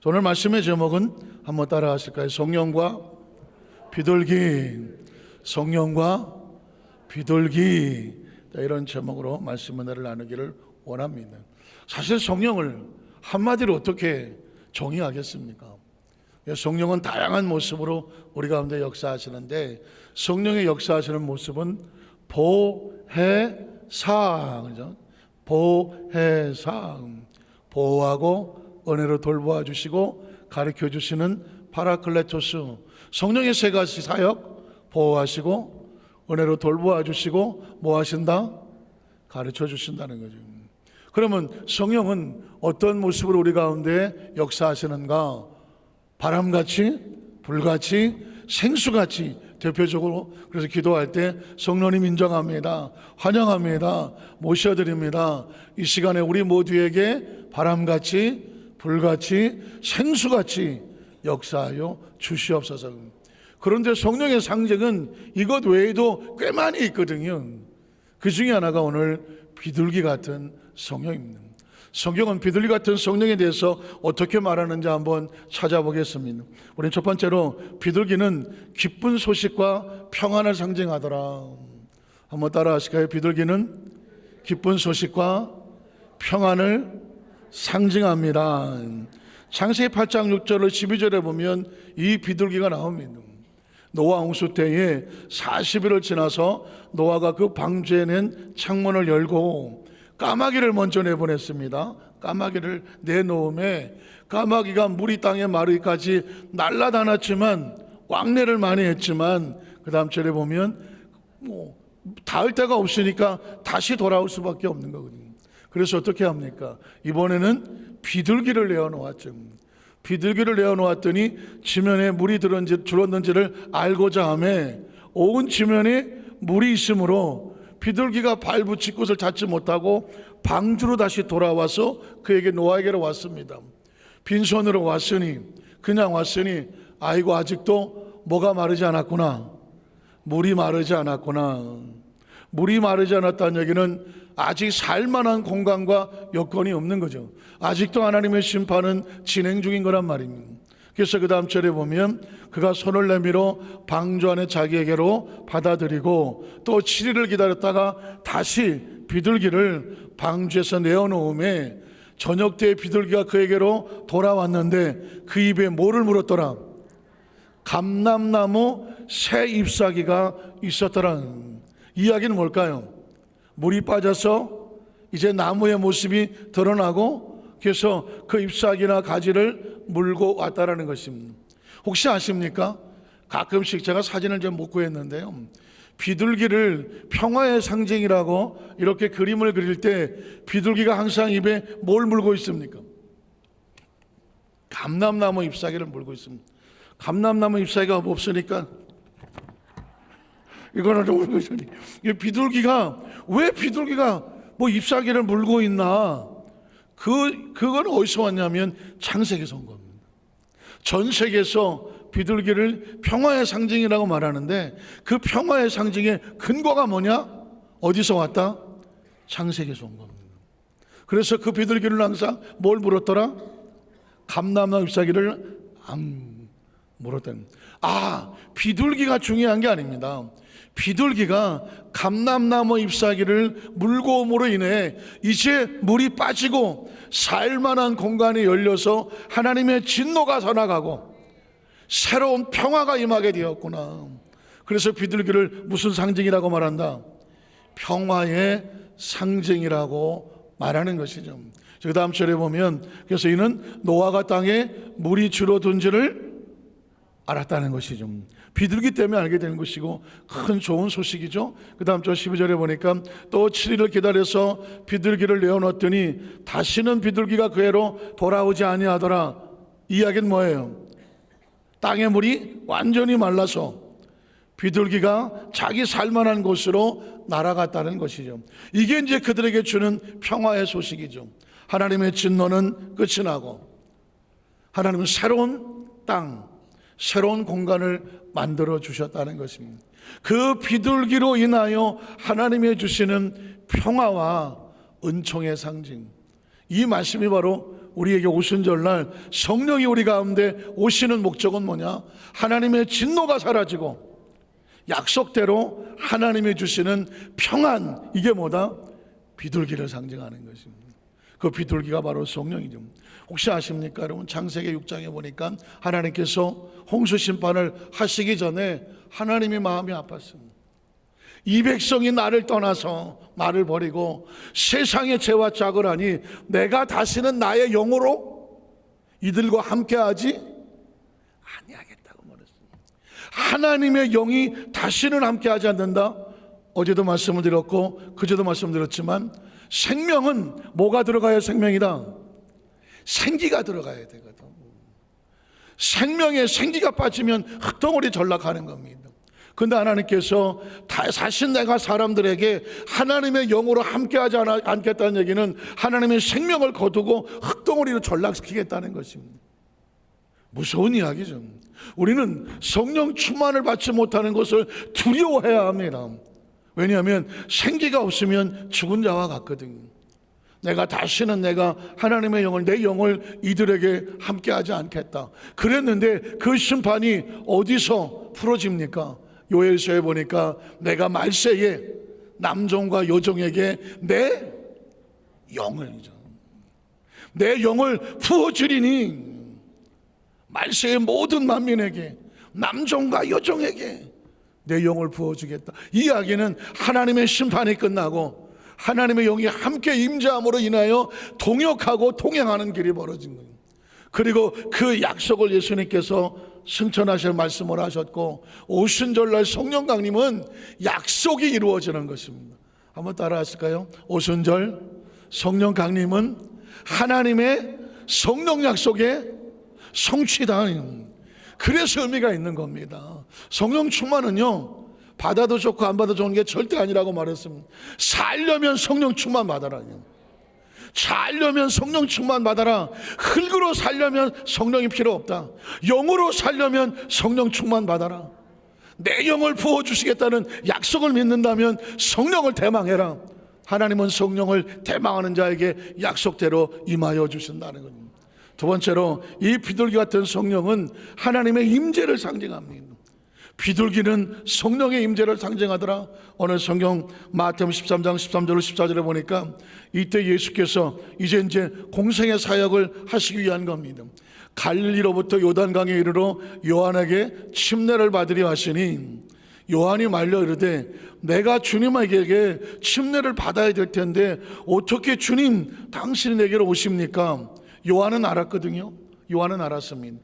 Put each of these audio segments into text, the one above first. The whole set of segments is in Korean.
오늘 말씀의 제목은 한번 따라 하실까요? 성령과 비둘기, 성령과 비둘기, 이런 제목으로 말씀 은혜를 나누기를 원합니다. 사실 성령을 한마디로 어떻게 정의하겠습니까? 성령은 다양한 모습으로 우리 가운데 역사하시는데, 성령의 역사하시는 모습은 보혜사, 그죠? 보혜사, 보호하고 은혜로 돌보아 주시고 가르쳐 주시는 파라클레토스, 성령의 세 가지 사역, 보호하시고 은혜로 돌보아 주시고 뭐 하신다? 가르쳐 주신다는 거죠. 그러면 성령은 어떤 모습으로 우리 가운데 역사하시는가? 바람같이, 불같이, 생수같이, 대표적으로 그래서 기도할 때 성령님 인정합니다, 환영합니다, 모셔드립니다. 이 시간에 우리 모두에게 바람같이, 불같이, 생수같이 역사하여 주시옵소서. 그런데 성령의 상징은 이것 외에도 꽤 많이 있거든요. 그 중에 하나가 오늘 비둘기 같은 성령입니다. 성경은 비둘기 같은 성령에 대해서 어떻게 말하는지 한번 찾아보겠습니다. 우리는 첫 번째로 비둘기는 기쁜 소식과 평안을 상징하더라. 한번 따라 하실까요? 비둘기는 기쁜 소식과 평안을 상징합니다. 창세기 8장 6절을 12절에 보면 이 비둘기가 나옵니다. 노아 홍수 때에 40일을 지나서 노아가 그 방주에 낸 창문을 열고 까마귀를 먼저 내보냈습니다. 까마귀를 내놓음에 까마귀가 물이 땅에 마르기까지 날아다녔지만, 왕래를 많이 했지만, 그 다음 절에 보면 닿을 데가 없으니까 다시 돌아올 수밖에 없는 거거든요. 그래서 어떻게 합니까? 이번에는 비둘기를 내어놓았죠. 비둘기를 내어놓았더니 지면에 물이 들었는지를 알고자 하며 온 지면에 물이 있으므로 비둘기가 발붙일 곳을 찾지 못하고 방주로 다시 돌아와서 그에게 노아에게로 왔습니다. 빈손으로 왔으니, 그냥 왔으니, 아이고 아직도 뭐가 마르지 않았구나, 물이 마르지 않았구나. 물이 마르지 않았다는 얘기는 아직 살만한 공간과 여건이 없는 거죠. 아직도 하나님의 심판은 진행 중인 거란 말입니다. 그래서 그 다음 절에 보면 그가 손을 내밀어 방주 안에 자기에게로 받아들이고 또 7일을 기다렸다가 다시 비둘기를 방주에서 내어놓음에 저녁 때 비둘기가 그에게로 돌아왔는데 그 입에 뭐를 물었더라? 감람나무 새 잎사귀가 있었더라. 이야기는 뭘까요? 물이 빠져서 이제 나무의 모습이 드러나고, 그래서 그 잎사귀나 가지를 물고 왔다라는 것입니다. 혹시 아십니까? 가끔씩 제가 사진을 좀 못 구했는데요, 비둘기를 평화의 상징이라고 이렇게 그림을 그릴 때 비둘기가 항상 입에 뭘 물고 있습니까? 감람나무 잎사귀를 물고 있습니다. 감람나무 잎사귀가 없으니까 이거는 좀 물고 있으니, 왜 비둘기가 뭐 잎사귀를 물고 있나? 그건 어디서 왔냐면 창세기에서 온 겁니다. 전 세계에서 비둘기를 평화의 상징이라고 말하는데 그 평화의 상징의 근거가 뭐냐? 어디서 왔다? 창세기에서 온 겁니다. 그래서 그 비둘기를 항상 뭘 물었더라? 감람나무 잎사귀를 물었다는. 비둘기가 중요한 게 아닙니다. 비둘기가 감람나무 잎사귀를 물고 옴으로 인해 이제 물이 빠지고 살만한 공간이 열려서 하나님의 진노가 서나가고 새로운 평화가 임하게 되었구나. 그래서 비둘기를 무슨 상징이라고 말한다? 평화의 상징이라고 말하는 것이죠. 그 다음 절에 보면 그래서 이는 노아가 땅에 물이 줄어든지를 알았다는 것이죠. 비둘기 때문에 알게 되는 것이고 큰 좋은 소식이죠. 그 다음 절 12절에 보니까 또 7일을 기다려서 비둘기를 내어놓았더니 다시는 비둘기가 그애로 돌아오지 아니하더라. 이 이야기는 뭐예요? 땅의 물이 완전히 말라서 비둘기가 자기 살만한 곳으로 날아갔다는 것이죠. 이게 이제 그들에게 주는 평화의 소식이죠. 하나님의 진노는 끝이 나고 하나님은 새로운 땅, 새로운 공간을 만들어 주셨다는 것입니다. 그 비둘기로 인하여 하나님이 주시는 평화와 은총의 상징, 이 말씀이 바로 우리에게 오순절날 성령이 우리 가운데 오시는 목적은 뭐냐? 하나님의 진노가 사라지고 약속대로 하나님이 주시는 평안, 이게 뭐다? 비둘기를 상징하는 것입니다. 그 비둘기가 바로 성령이죠. 혹시 아십니까 여러분? 창세기 6장에 보니까 하나님께서 홍수 심판을 하시기 전에 하나님이 마음이 아팠습니다. 이 백성이 나를 떠나서 나를 버리고 세상의 죄와 짝을 하니 내가 다시는 나의 영으로 이들과 함께하지 아니하겠다고 말했습니다. 하나님의 영이 다시는 함께하지 않는다. 어제도 말씀을 드렸고 그제도 말씀드렸지만 생명은 뭐가 들어가야 생명이다? 생기가 들어가야 되거든. 생명에 생기가 빠지면 흙덩어리 전락하는 겁니다. 그런데 하나님께서 사실 내가 사람들에게 하나님의 영으로 함께하지 않겠다는 얘기는 하나님의 생명을 거두고 흙덩어리로 전락시키겠다는 것입니다. 무서운 이야기죠. 우리는 성령 충만을 받지 못하는 것을 두려워해야 합니다. 왜냐하면 생기가 없으면 죽은 자와 같거든요. 내가 다시는 내가 하나님의 영을, 내 영을 이들에게 함께하지 않겠다 그랬는데 그 심판이 어디서 풀어집니까? 요엘서에 보니까 내가 말세에 남종과 여종에게 내 영을 부어주리니, 말세의 모든 만민에게, 남종과 여종에게 내 영을 부어주겠다. 이 이야기는 하나님의 심판이 끝나고 하나님의 영이 함께 임재함으로 인하여 동역하고 동행하는 길이 벌어진 거예요. 그리고 그 약속을 예수님께서 승천하실 말씀을 하셨고 오순절날 성령 강림은 약속이 이루어지는 것입니다. 한번 따라 하실까요? 오순절 성령 강림은 하나님의 성령 약속의 성취다. 그래서 의미가 있는 겁니다. 성령 충만은요, 받아도 좋고 안 받아도 좋은 게 절대 아니라고 말했습니다. 살려면 성령 충만 받아라. 살려면 성령 충만 받아라. 흙으로 살려면 성령이 필요 없다. 영으로 살려면 성령 충만 받아라. 내 영을 부어주시겠다는 약속을 믿는다면 성령을 대망해라. 하나님은 성령을 대망하는 자에게 약속대로 임하여 주신다는 겁니다. 두 번째로 이 비둘기 같은 성령은 하나님의 임재를 상징합니다. 비둘기는 성령의 임재를 상징하더라. 오늘 성경 마태복음 13장 13절로 14절에 보니까 이때 예수께서 이제 공생의 사역을 하시기 위한 겁니다. 갈릴리로부터 요단강에 이르러 요한에게 침례를 받으려 하시니 요한이 말려 이르되 내가 주님에게 침례를 받아야 될 텐데 어떻게 주님 당신이 내게로 오십니까? 요한은 알았거든요. 요한은 알았습니다.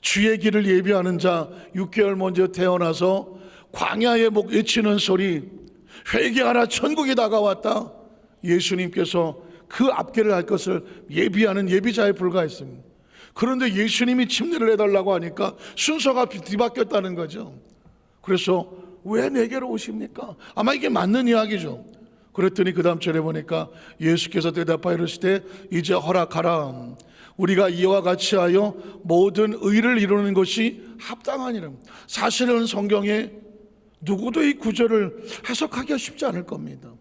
주의 길을 예비하는 자, 6개월 먼저 태어나서 광야에 목 외치는 소리, 회개하라 천국이 다가왔다. 예수님께서 그 앞길을 할 것을 예비하는 예비자에 불과했습니다. 그런데 예수님이 침례를 해달라고 하니까 순서가 뒤바뀌었다는 거죠. 그래서 왜 내게로 오십니까? 아마 이게 맞는 이야기죠. 그랬더니 그 다음 절에 보니까 예수께서 대답하여 이르시되 이제 허락하라. 우리가 이와 같이 하여 모든 의를 이루는 것이 합당하니라. 사실은 성경에 누구도 이 구절을 해석하기가 쉽지 않을 겁니다.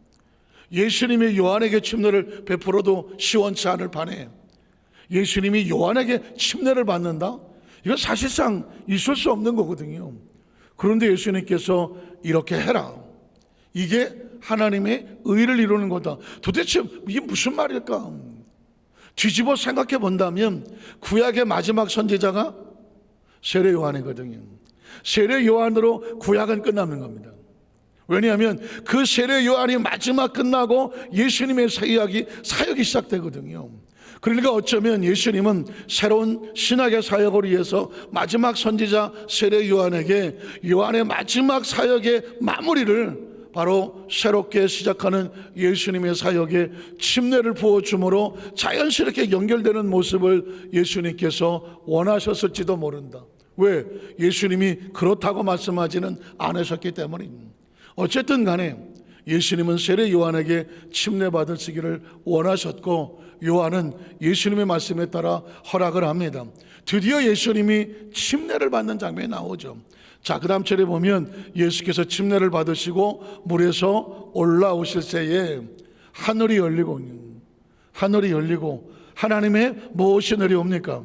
예수님이 요한에게 침례를 베풀어도 시원치 않을 판에 예수님이 요한에게 침례를 받는다? 이건 사실상 있을 수 없는 거거든요. 그런데 예수님께서 이렇게 해라. 이게 하나님의 의를 이루는 거다. 도대체 이게 무슨 말일까? 뒤집어 생각해 본다면 구약의 마지막 선지자가 세례 요한이거든요. 세례 요한으로 구약은 끝나는 겁니다. 왜냐하면 그 세례 요한이 마지막 끝나고 예수님의 사역이 시작되거든요. 그러니까 어쩌면 예수님은 새로운 신학의 사역을 위해서 마지막 선지자 세례 요한에게 요한의 마지막 사역의 마무리를 바로 새롭게 시작하는 예수님의 사역에 침례를 부어줌으로 자연스럽게 연결되는 모습을 예수님께서 원하셨을지도 모른다. 왜? 예수님이 그렇다고 말씀하지는 않으셨기 때문입니다. 어쨌든 간에 예수님은 세례 요한에게 침례 받으시기를 원하셨고 요한은 예수님의 말씀에 따라 허락을 합니다. 드디어 예수님이 침례를 받는 장면이 나오죠. 자, 그 다음 절에 보면 예수께서 침례를 받으시고 물에서 올라오실 새에 하늘이 열리고 하나님의 무엇이 내려옵니까?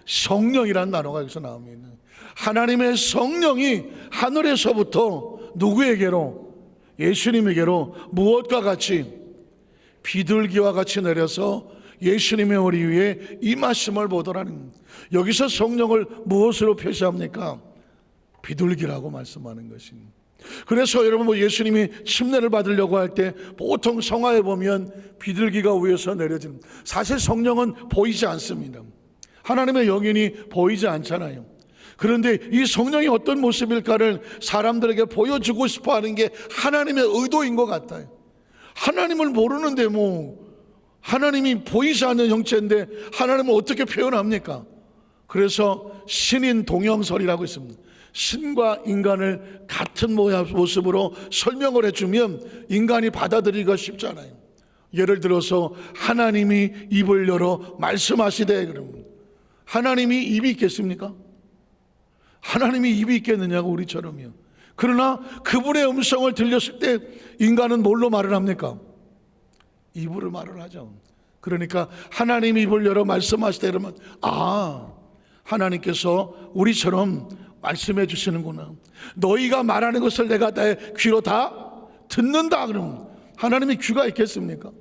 성령이라는 단어가 여기서 나옵니다. 하나님의 성령이 하늘에서부터 누구에게로? 예수님에게로 무엇과 같이? 비둘기와 같이 내려서 예수님의 머리 위에 임하심을 보더라는. 여기서 성령을 무엇으로 표시합니까? 비둘기라고 말씀하는 것입니다. 그래서 여러분 예수님이 침례를 받으려고 할 때 보통 성화에 보면 비둘기가 위에서 내려지는, 사실 성령은 보이지 않습니다. 하나님의 영혼이 보이지 않잖아요. 그런데 이 성령이 어떤 모습일까를 사람들에게 보여주고 싶어 하는 게 하나님의 의도인 것 같아요. 하나님을 모르는데 하나님이 보이지 않는 형체인데 하나님을 어떻게 표현합니까? 그래서 신인 동형설이라고 있습니다. 신과 인간을 같은 모습으로 설명을 해주면 인간이 받아들이기가 쉽잖아요. 예를 들어서 하나님이 입을 열어 말씀하시되, 그러면 하나님이 입이 있겠습니까? 하나님이 입이 있겠느냐고, 우리처럼요. 그러나 그분의 음성을 들렸을 때 인간은 뭘로 말을 합니까? 입으로 말을 하죠. 그러니까 하나님이 입을 열어 말씀하시되 그러면 하나님께서 우리처럼 말씀해 주시는구나. 너희가 말하는 것을 내가 내 귀로 다 듣는다. 그러면 하나님이 귀가 있겠습니까?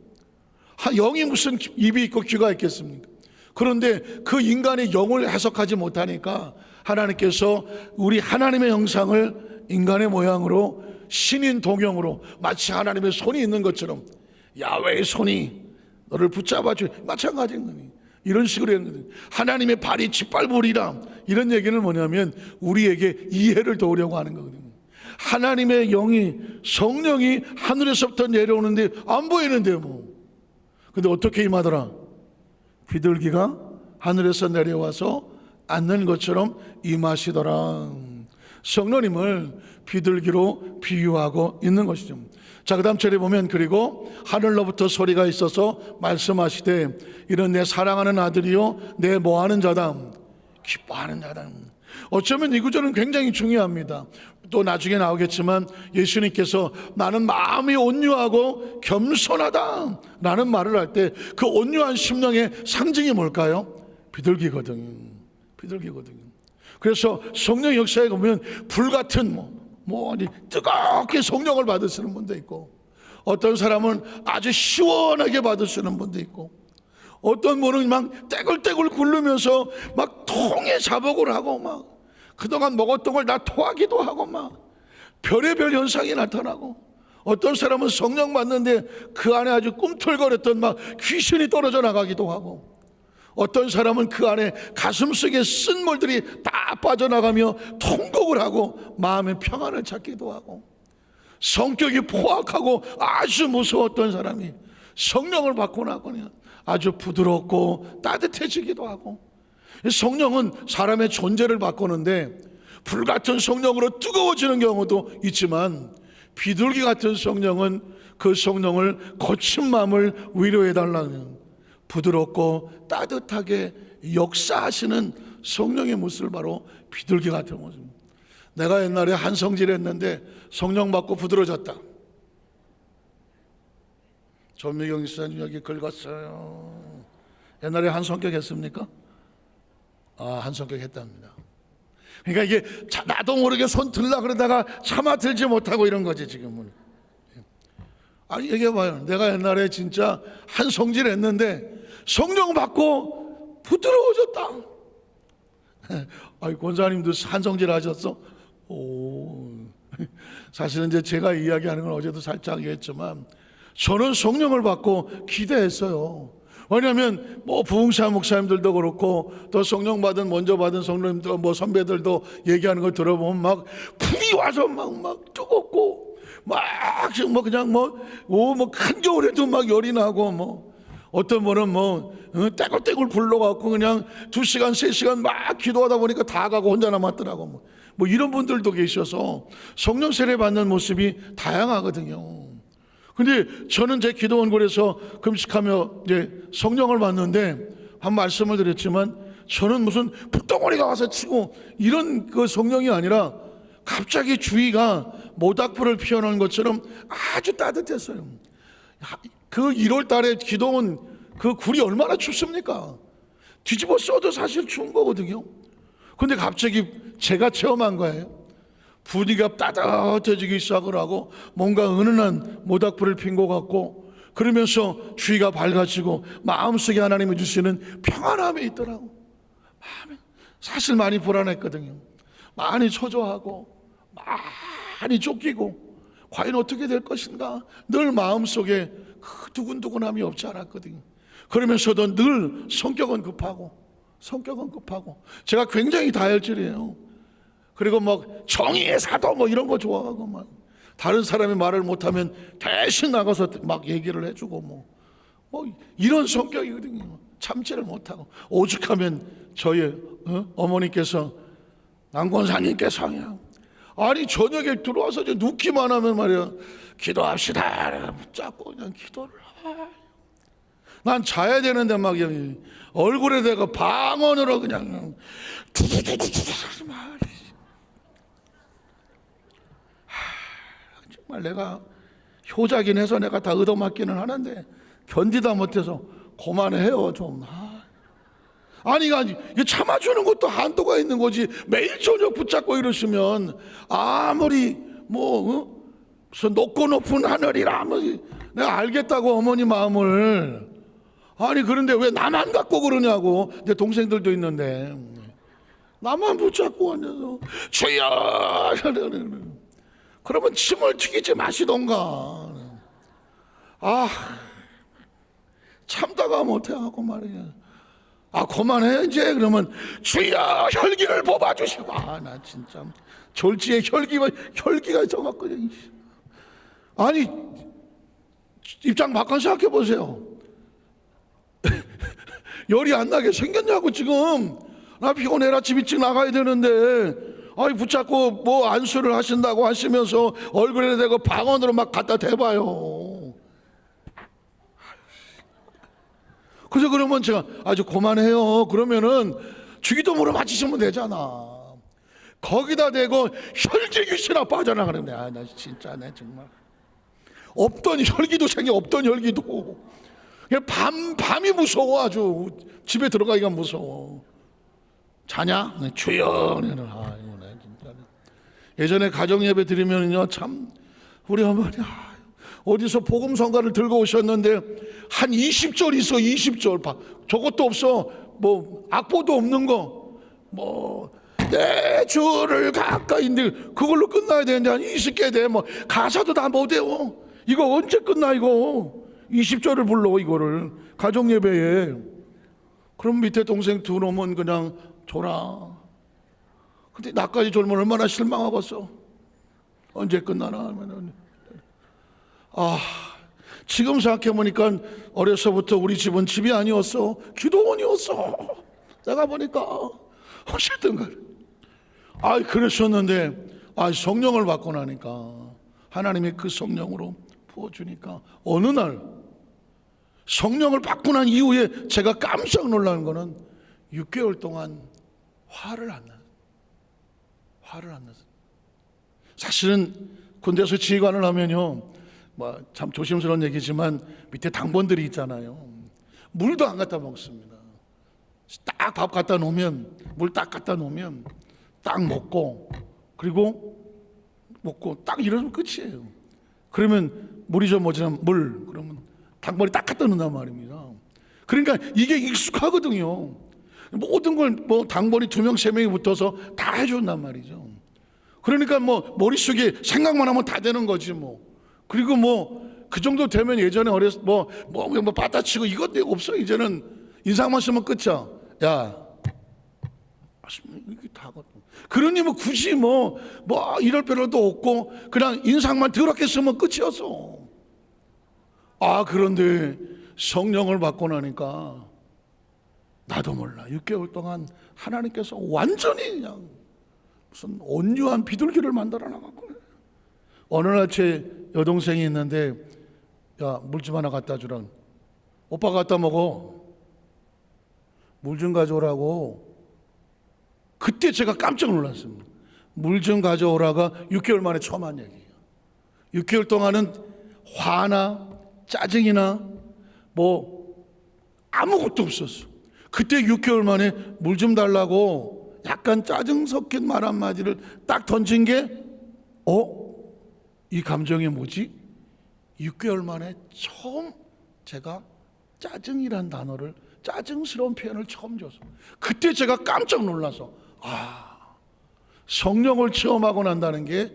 영이 무슨 입이 있고 귀가 있겠습니까? 그런데 그 인간의 영을 해석하지 못하니까 하나님께서 우리 하나님의 형상을 인간의 모양으로 신인 동형으로, 마치 하나님의 손이 있는 것처럼 야훼의 손이 너를 붙잡아 주, 마찬가지인 거니. 이런 식으로 했거든요. 하나님의 발이 짓밟으리라. 이런 얘기는 뭐냐면 우리에게 이해를 도우려고 하는 거거든요. 하나님의 영이, 성령이 하늘에서부터 내려오는데 안 보이는데 근데 어떻게 임하더라? 비둘기가 하늘에서 내려와서 앉는 것처럼 임하시더라. 성령님을 비둘기로 비유하고 있는 것이죠. 자, 그 다음 절에 보면 그리고 하늘로부터 소리가 있어서 말씀하시되 이런 내 사랑하는 아들이요 내 뭐하는 자다, 기뻐하는 자다. 어쩌면 이 구절은 굉장히 중요합니다. 또 나중에 나오겠지만 예수님께서 나는 마음이 온유하고 겸손하다 라는 말을 할 때 그 온유한 심령의 상징이 뭘까요? 비둘기거든요. 그래서 성령 역사에 보면 불같은 뜨겁게 성령을 받으시는 분도 있고, 어떤 사람은 아주 시원하게 받으시는 분도 있고, 어떤 분은 막 떼굴떼굴 굴르면서 막 통에 자복을 하고 막 그동안 먹었던 걸 다 토하기도 하고 막 별의별 현상이 나타나고, 어떤 사람은 성령 받는데 그 안에 아주 꿈틀거렸던 막 귀신이 떨어져 나가기도 하고, 어떤 사람은 그 안에 가슴속에 쓴물들이 다 빠져나가며 통곡을 하고 마음의 평안을 찾기도 하고, 성격이 포악하고 아주 무서웠던 사람이 성령을 받고 나거나 아주 부드럽고 따뜻해지기도 하고. 성령은 사람의 존재를 바꾸는데 불같은 성령으로 뜨거워지는 경우도 있지만, 비둘기 같은 성령은 그 성령을 거친 마음을 위로해달라는 부드럽고 따뜻하게 역사하시는 성령의 모습을 바로 비둘기 같은 모습. 내가 옛날에 한성질 했는데 성령 받고 부드러졌다. 전미경 목사님 여기 긁었어요. 옛날에 한성격 했습니까? 한성격 했답니다. 그러니까 이게 나도 모르게 손 들라 그러다가 차마 들지 못하고 이런 거지 지금은. 얘기해봐요. 내가 옛날에 진짜 한성질 했는데 성령 받고 부드러워졌다. 권사님도 한성질 하셨어? 사실은 이제 제가 이야기하는 건 어제도 살짝 얘기했지만 저는 성령을 받고 기대했어요. 왜냐하면 부흥사 목사님들도 그렇고 또 성령 받은 먼저 받은 성령님들 선배들도 얘기하는 걸 들어보면 막 불이 와서 막 뜨겁고 막 그냥 한겨울에도 막 열이 나고 어떤 분은 떼굴떼굴 불러갖고 그냥 2시간 3시간 막 기도하다 보니까 다 가고 혼자 남았더라고. 이런 분들도 계셔서 성령 세례 받는 모습이 다양하거든요. 근데 저는 제 기도 원골에서 금식하며 이제 성령을 받는데 한 말씀을 드렸지만, 저는 무슨 불덩어리가 와서 치고 이런 그 성령이 아니라 갑자기 주위가 모닥불을 피워놓은 것처럼 아주 따뜻했어요. 그 1월 달에 기도원 그 굴이 얼마나 춥습니까? 뒤집어 써도 사실 추운 거거든요. 근데 갑자기 제가 체험한 거예요. 분위기가 따뜻해지기 시작을 하고 뭔가 은은한 모닥불을 핀 것 같고, 그러면서 주위가 밝아지고 마음속에 하나님이 주시는 평안함이 있더라고. 마음에 사실 많이 불안했거든요. 많이 초조하고 많이 쫓기고 과연 어떻게 될 것인가 늘 마음속에 그 두근두근함이 없지 않았거든요. 그러면서도 늘 성격은 급하고 제가 굉장히 다혈질이에요. 그리고 막 정의의 사도 뭐 이런 거 좋아하고, 막 다른 사람이 말을 못하면 대신 나가서 막 얘기를 해주고 뭐 이런 성격이거든요. 참지를 못하고 오죽하면 저희 어머니께서 남권사님께서 아니 저녁에 들어와서 이제 눕기만 하면 말이야, 기도합시다 붙잡고 그냥 기도를 난 자야 되는데 막 얼굴에 대고 방언으로 그냥 정말 내가 효자긴 해서 내가 다 얻어맞기는 하는데 견디다 못해서 그만해요 좀. 아니 이거 참아주는 것도 한도가 있는 거지. 매일 저녁 붙잡고 이러시면 아무리 무슨 높고 높은 하늘이라 내가 알겠다고 어머니 마음을. 아니 그런데 왜 나만 갖고 그러냐고. 내 동생들도 있는데 나만 붙잡고 앉아서 주여 그러면 침을 튀기지 마시던가. 참다가 못해갖고 말이야. 그만해 이제. 그러면 주여 혈기를 뽑아주시고. 나 진짜 졸지에 혈기가 져갖거든요. 아니 입장 바꿔 생각해 보세요. 열이 안 나게 생겼냐고. 지금 나 피곤해라 집 일찍 나가야 되는데 붙잡고 뭐 안수를 하신다고 하시면서 얼굴에 대고 방언으로 막 갖다 대봐요. 그래서 그러면 제가 아주 그만해요. 그러면은 주기도문으로 맞히시면 되잖아. 거기다 대고 혈기귀신아 빠져나가는데 나 진짜 내 정말 없던 혈기도 생겨. 없던 혈기도 밤이 무서워. 아주 집에 들어가기가 무서워. 자냐? 네, 주여. 진짜. 예전에 가정예배 드리면요 참 우리 어머니 어디서 복음성가를 들고 오셨는데 한 20절 있어. 20절 저것도 없어. 뭐 악보도 없는 거 내 주를 가까이 있는데 그걸로 끝나야 되는데 한 20개 돼. 가사도 다 못 외워. 이거 언제 끝나 이거. 20절을 불러 이거를 가정예배에. 그럼 밑에 동생 두 놈은 그냥 졸아. 근데 나까지 졸면 얼마나 실망하겠어. 언제 끝나나 하면은. 지금 생각해보니까 어려서부터 우리 집은 집이 아니었어. 기도원이었어. 내가 보니까 어쨌든 그랬었는데 성령을 받고 나니까 하나님이 그 성령으로 부어주니까 어느 날 성령을 받고 난 이후에 제가 깜짝 놀라는 거는 6개월 동안 화를 안 났어요. 사실은 군대에서 지휘관을 하면요 참 조심스러운 얘기지만 밑에 당번들이 있잖아요. 물도 안 갖다 먹습니다. 딱 밥 갖다 놓으면 물 딱 갖다 놓으면 딱 먹고 그리고 먹고 딱 이러면 끝이에요. 그러면 물이 좀 모자라면 물 그러면 당번이 딱 갖다 놓는단 말입니다. 그러니까 이게 익숙하거든요. 모든 걸 당번이 2명 3명이 붙어서 다 해준단 말이죠. 그러니까 머릿속에 생각만 하면 다 되는 거지 그리고 그 정도 되면 예전에 어렸을 받아치고 이것 없어. 이제는 인상만 쓰면 끝이야. 야, 이게 다거든. 그러니 굳이 이럴 필요도 없고 그냥 인상만 더럽게 쓰면 끝이었어. 그런데 성령을 받고 나니까 나도 몰라 6개월 동안 하나님께서 완전히 그냥 무슨 온유한 비둘기를 만들어 나갔고, 어느 날 제 여동생이 있는데 야, 물 좀 하나 갖다 주라. 오빠가 갖다 먹어. 물 좀 가져오라고. 그때 제가 깜짝 놀랐습니다. 물 좀 가져오라가 6개월 만에 처음 한 얘기예요. 6개월 동안은 화나 짜증이나 아무것도 없었어. 그때 6개월 만에 물 좀 달라고 약간 짜증 섞인 말 한마디를 딱 던진 게 이 감정이 뭐지? 6개월 만에 처음 제가 짜증이란 단어를, 짜증스러운 표현을 처음 줬어. 그때 제가 깜짝 놀라서 성령을 체험하고 난다는 게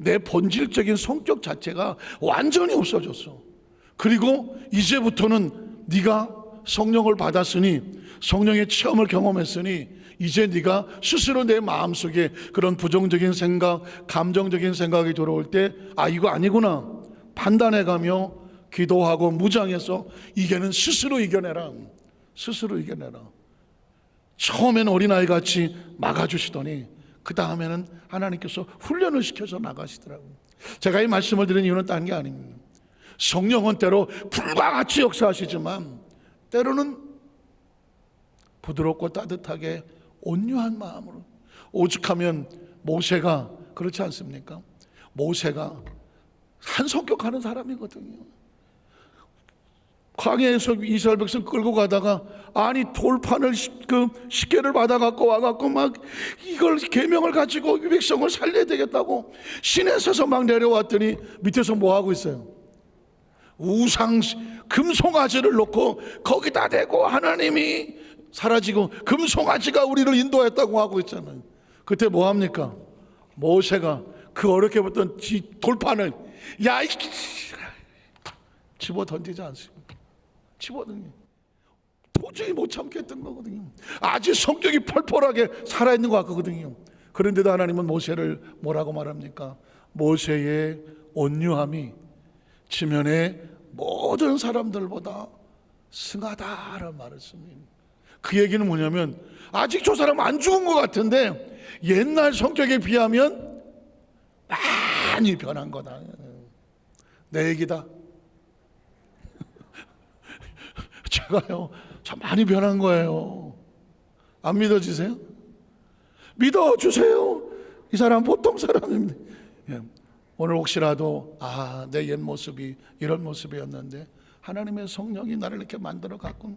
내 본질적인 성격 자체가 완전히 없어졌어. 그리고 이제부터는 네가 성령을 받았으니, 성령의 체험을 경험했으니, 이제 네가 스스로 내 마음속에 그런 부정적인 생각, 감정적인 생각이 들어올 때 이거 아니구나 판단해가며 기도하고 무장해서 이게는 스스로 이겨내라. 스스로 이겨내라. 처음엔 어린아이같이 막아주시더니 그 다음에는 하나님께서 훈련을 시켜서 나가시더라고요. 제가 이 말씀을 드린 이유는 딴 게 아닙니다. 성령은 때로 불과 같이 역사하시지만 때로는 부드럽고 따뜻하게 온유한 마음으로, 오죽하면 모세가 그렇지 않습니까? 모세가 한 성격하는 사람이거든요. 광야에서 이스라엘 백성 끌고 가다가 돌판을 십계를 받아갖고 와갖고 막 이걸 계명을 가지고 이 백성을 살려야 되겠다고 시내에서 막 내려왔더니 밑에서 뭐 하고 있어요? 우상 금송아지를 놓고 거기다 대고 하나님이 사라지고 금송아지가 우리를 인도했다고 하고 있잖아요. 그때 뭐 합니까? 모세가 그 어렵게 붙던 돌판을 집어 던지지 않습니까? 집어던지. 도저히 못 참겠던 거거든요. 아주 성격이 펄펄하게 살아있는 것 같거든요. 그런데도 하나님은 모세를 뭐라고 말합니까? 모세의 온유함이 지면의 모든 사람들보다 승하다라는 말을 씁니다. 그 얘기는 뭐냐면 아직 저 사람 안 죽은 것 같은데 옛날 성격에 비하면 많이 변한 거다. 내 얘기다. 제가요 참 많이 변한 거예요. 안 믿어지세요? 믿어주세요. 이 사람 보통 사람입니다. 오늘 혹시라도 내 옛 모습이 이런 모습이었는데 하나님의 성령이 나를 이렇게 만들어 갔군.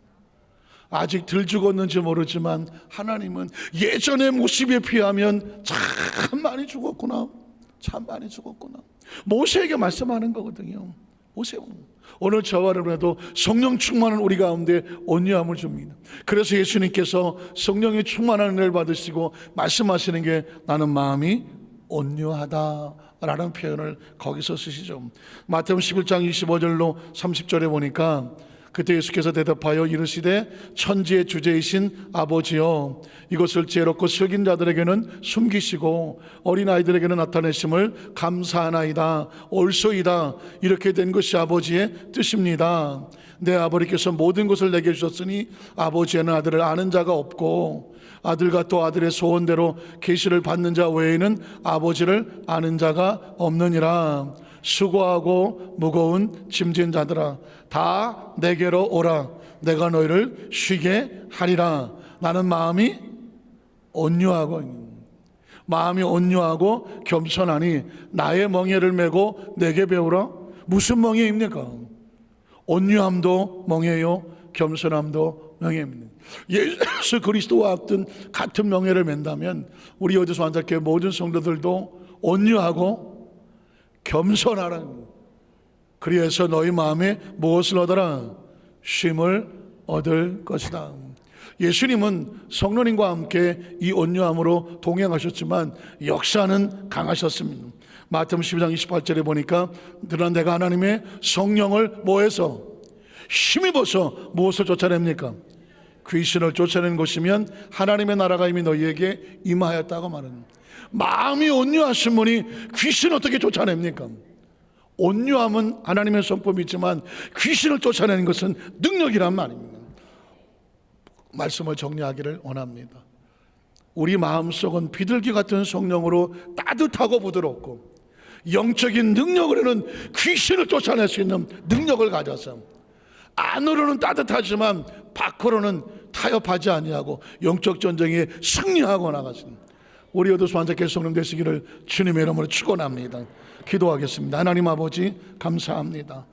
아직 덜 죽었는지 모르지만 하나님은 예전의 모습에 비하면 참 많이 죽었구나. 참 많이 죽었구나. 모세에게 말씀하는 거거든요. 모세, 오늘 저와 여러분에도 성령 충만한 우리 가운데 온유함을 줍니다. 그래서 예수님께서 성령의 충만한 은혜를 받으시고 말씀하시는 게 나는 마음이 온유하다라는 표현을 거기서 쓰시죠. 마태복음 11장 25절로 30절에 보니까 그때 예수께서 대답하여 이르시되 천지의 주제이신 아버지여 이것을 지혜롭고 슬긴 자들에게는 숨기시고 어린아이들에게는 나타내심을 감사하나이다. 옳소이다. 이렇게 된 것이 아버지의 뜻입니다. 내 아버지께서 모든 것을 내게 주셨으니 아버지에는 아들을 아는 자가 없고 아들과 또 아들의 소원대로 계시를 받는 자 외에는 아버지를 아는 자가 없느니라. 수고하고 무거운 짐진 자들아 다 내게로 오라. 내가 너희를 쉬게 하리라. 나는 마음이 온유하고 겸손하니 나의 멍에를 메고 내게 배우라. 무슨 멍에입니까? 온유함도 멍에요, 겸손함도 멍에입니다. 예수 그리스도와 같은 명예를 맨다면 우리 어디서 완전케 모든 성도들도 온유하고 겸손하라는, 그리해서 너희 마음에 무엇을 얻어라? 쉼을 얻을 것이다. 예수님은 성령님과 함께 이 온유함으로 동행하셨지만 역사는 강하셨습니다. 마태복음 12장 28절에 보니까 그러나 내가 하나님의 성령을 뭐해서 힘입어서 무엇을 쫓아냅니까? 귀신을 쫓아내는 것이면 하나님의 나라가 이미 너희에게 임하였다고 말합니다. 마음이 온유하신 분이 귀신 어떻게 쫓아냅니까? 온유함은 하나님의 성품이지만 귀신을 쫓아내는 것은 능력이란 말입니다. 말씀을 정리하기를 원합니다. 우리 마음속은 비둘기 같은 성령으로 따뜻하고 부드럽고 영적인 능력으로는 귀신을 쫓아낼 수 있는 능력을 가져서 안으로는 따뜻하지만 밖으로는 타협하지 아니하고 영적 전쟁에 승리하고 나가신 우리 어두스 완전케 성령 되시기를 주님의 이름으로 축원합니다. 기도하겠습니다. 하나님 아버지 감사합니다.